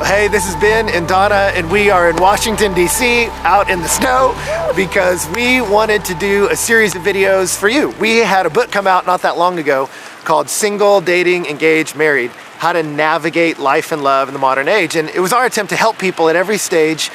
Hey, this is Ben and Donna, and we are in Washington, D.C., out in the snow, because we wanted to do a series of videos for you. We had a book come out not that long ago called Single, Dating, Engaged, Married: How to Navigate Life and Love in the Modern Age. And it was our attempt to help people at every stage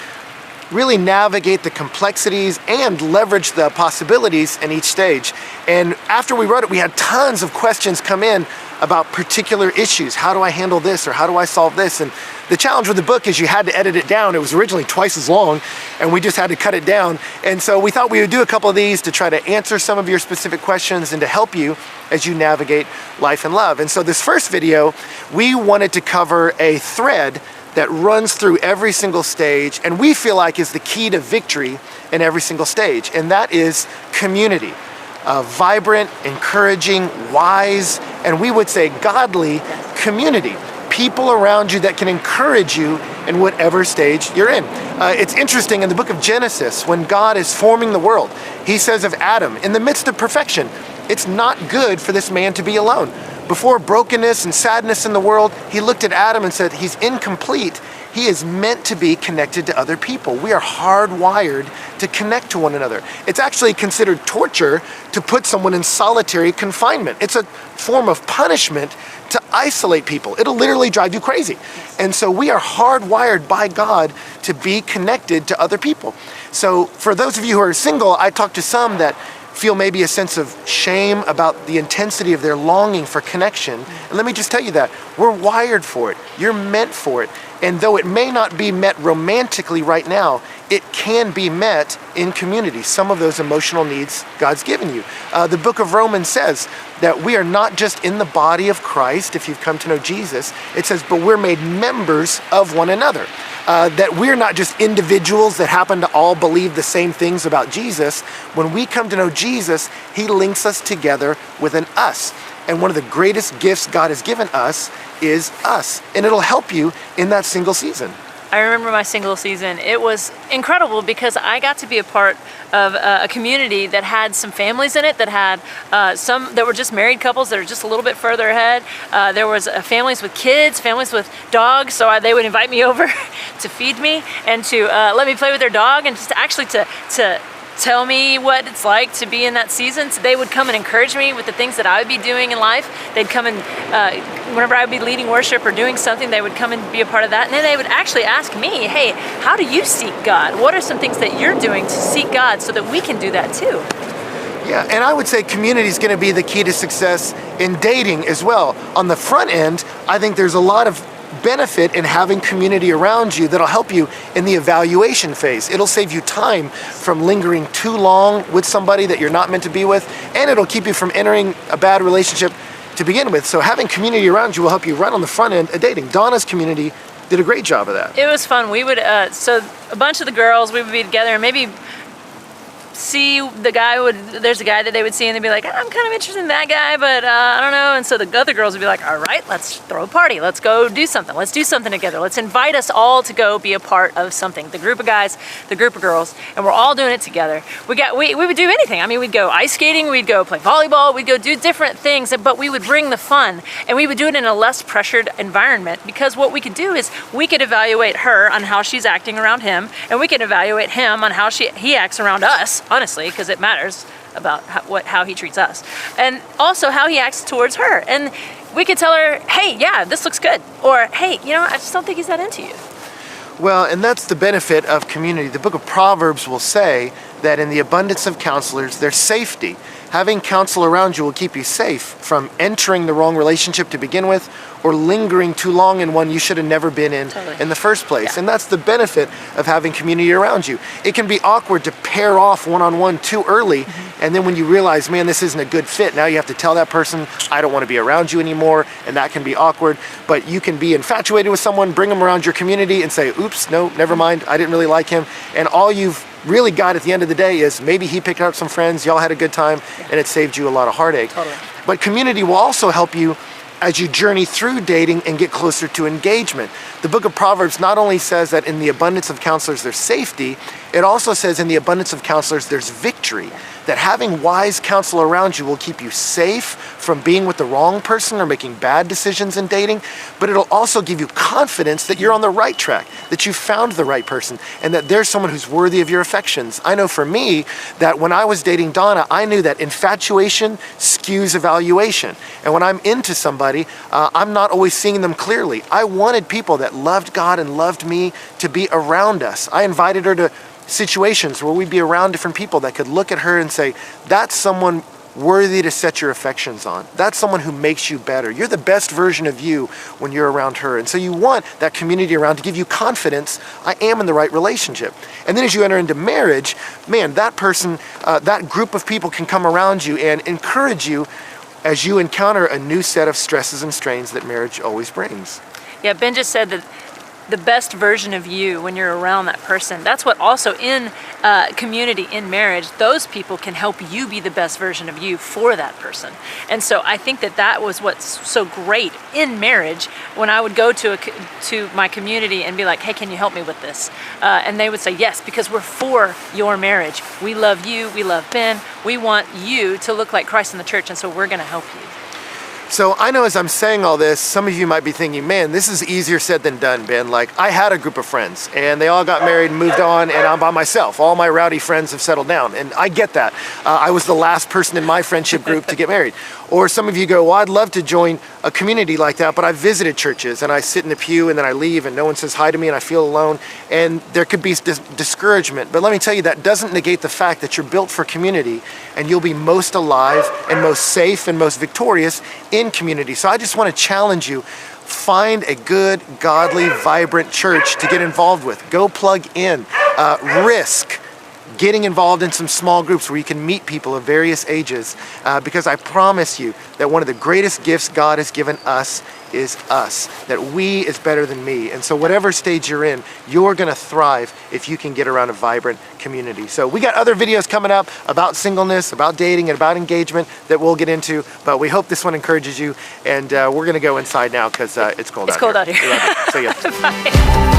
really navigate the complexities and leverage the possibilities in each stage. And after we wrote it, we had tons of questions come in about particular issues. How do I handle this, or how do I solve this? And the challenge with the book is you had to edit it down. It was originally twice as long, and we just had to cut it down. And so we thought we would do a couple of these to try to answer some of your specific questions and to help you as you navigate life and love. And so this first video, we wanted to cover a thread that runs through every single stage, and we feel like is the key to victory in every single stage, and that is community. Vibrant, encouraging, wise, and we would say godly community. People around you that can encourage you in whatever stage you're in. It's interesting, in the book of Genesis, when God is forming the world, he says of Adam, in the midst of perfection, it's not good for this man to be alone. Before brokenness and sadness in the world, he looked at Adam and said, he's incomplete. He is meant to be connected to other people. We are hardwired to connect to one another. It's actually considered torture to put someone in solitary confinement. It's a form of punishment to isolate people. It'll literally drive you crazy. And so we are hardwired by God to be connected to other people. So for those of you who are single, I talked to some that feel maybe a sense of shame about the intensity of their longing for connection. And let me just tell you that we're wired for it. You're meant for it. And though it may not be met romantically right now, it can be met in community. Some of those emotional needs God's given you. The book of Romans says that we are not just in the body of Christ, if you've come to know Jesus. It says, but we're made members of one another. That we're not just individuals that happen to all believe the same things about Jesus. When we come to know Jesus, he links us together with an us. And one of the greatest gifts God has given us is us. And it'll help you in that single season. I remember my single season. It was incredible because I got to be a part of a community that had some families in it, that had some that were just married couples that are just a little bit further ahead. There was families with kids, families with dogs, so they would invite me over to feed me and to let me play with their dog, and just actually to tell me what it's like to be in that season. So they would come and encourage me with the things that I would be doing in life. They'd come and whenever I would be leading worship or doing something, they would come and be a part of that. And then they would actually ask me, hey, how do you seek God? What are some things that you're doing to seek God so that we can do that too? Yeah, and I would say community is going to be the key to success in dating as well. On the front end, I think there's a lot of benefit in having community around you that'll help you in the evaluation phase. It'll save you time from lingering too long with somebody that you're not meant to be with, and it'll keep you from entering a bad relationship to begin with. So having community around you will help you right on the front end of dating. Donna's community did a great job of that. It was fun. We would, so a bunch of the girls, we would be together and maybe see the guy there's a guy that they would see and they'd be like, I'm kind of interested in that guy, but I don't know. And so the other girls would be like, all right, let's throw a party. Let's go do something. Let's do something together. Let's invite us all to go be a part of something. The group of guys, the group of girls, and we're all doing it together. We would do anything. I mean, we'd go ice skating, we'd go play volleyball, we'd go do different things, but we would bring the fun, and we would do it in a less pressured environment, because what we could do is we could evaluate her on how she's acting around him, and we could evaluate him on how he acts around us, honestly, because it matters about how he treats us, and also how he acts towards her. And we could tell her, hey, yeah, this looks good, or hey, I just don't think he's that into you. Well, and that's the benefit of community. The book of Proverbs will say that in the abundance of counselors, there's safety. Having counsel around you will keep you safe from entering the wrong relationship to begin with, or lingering too long in one you should have never been in in the first place. Yeah. And that's the benefit of having community around you. It can be awkward to pair off one-on-one too early, and then when you realize, man, this isn't a good fit, now you have to tell that person, I don't want to be around you anymore, and that can be awkward. But you can be infatuated with someone, bring them around your community, and say, oops, no, never mind, I didn't really like him. And all you've really got at the end of the day is maybe he picked up some friends, y'all had a good time, and it saved you a lot of heartache. Totally. But community will also help you as you journey through dating and get closer to engagement. The book of Proverbs not only says that in the abundance of counselors there's safety, it also says in the abundance of counselors there's victory. that having wise counsel around you will keep you safe from being with the wrong person or making bad decisions in dating, but it'll also give you confidence that you're on the right track, that you found the right person, and that there's someone who's worthy of your affections. I know for me that when I was dating Donna, I knew that infatuation skews evaluation. And when I'm into somebody, I'm not always seeing them clearly. I wanted people that loved God and loved me to be around us. I invited her to situations where we'd be around different people that could look at her and say, that's someone worthy to set your affections on. That's someone who makes you better. You're the best version of you when you're around her. And so you want that community around to give you confidence, I am in the right relationship. And then as you enter into marriage, man, that person, that group of people can come around you and encourage you as you encounter a new set of stresses and strains that marriage always brings. Yeah, Ben just said that the best version of you when you're around that person. That's what also in community, in marriage, those people can help you be the best version of you for that person. And so I think that that was what's so great in marriage when I would go to my community and be like, hey, can you help me with this? And they would say, yes, because we're for your marriage. We love you, we love Ben, we want you to look like Christ in the church, and so we're gonna help you. So I know as I'm saying all this, some of you might be thinking, man, this is easier said than done, Ben. Like, I had a group of friends and they all got married and moved on, and I'm by myself. All my rowdy friends have settled down, and I get that. I was the last person in my friendship group to get married. Or some of you go, well, I'd love to join a community like that, but I've visited churches and I sit in the pew and then I leave and no one says hi to me and I feel alone, and there could be discouragement. But let me tell you, that doesn't negate the fact that you're built for community, and you'll be most alive and most safe and most victorious in community. So I just want to challenge you, find a good, godly, vibrant church to get involved with. Go plug in, risk getting involved in some small groups where you can meet people of various ages, because I promise you that one of the greatest gifts God has given us is us, that we is better than me. And so whatever stage you're in, you're gonna thrive if you can get around a vibrant community. So we got other videos coming up about singleness, about dating, and about engagement that we'll get into, but we hope this one encourages you, and we're gonna go inside now because it's cold out here. It's cold out here. We love you. See ya. Bye.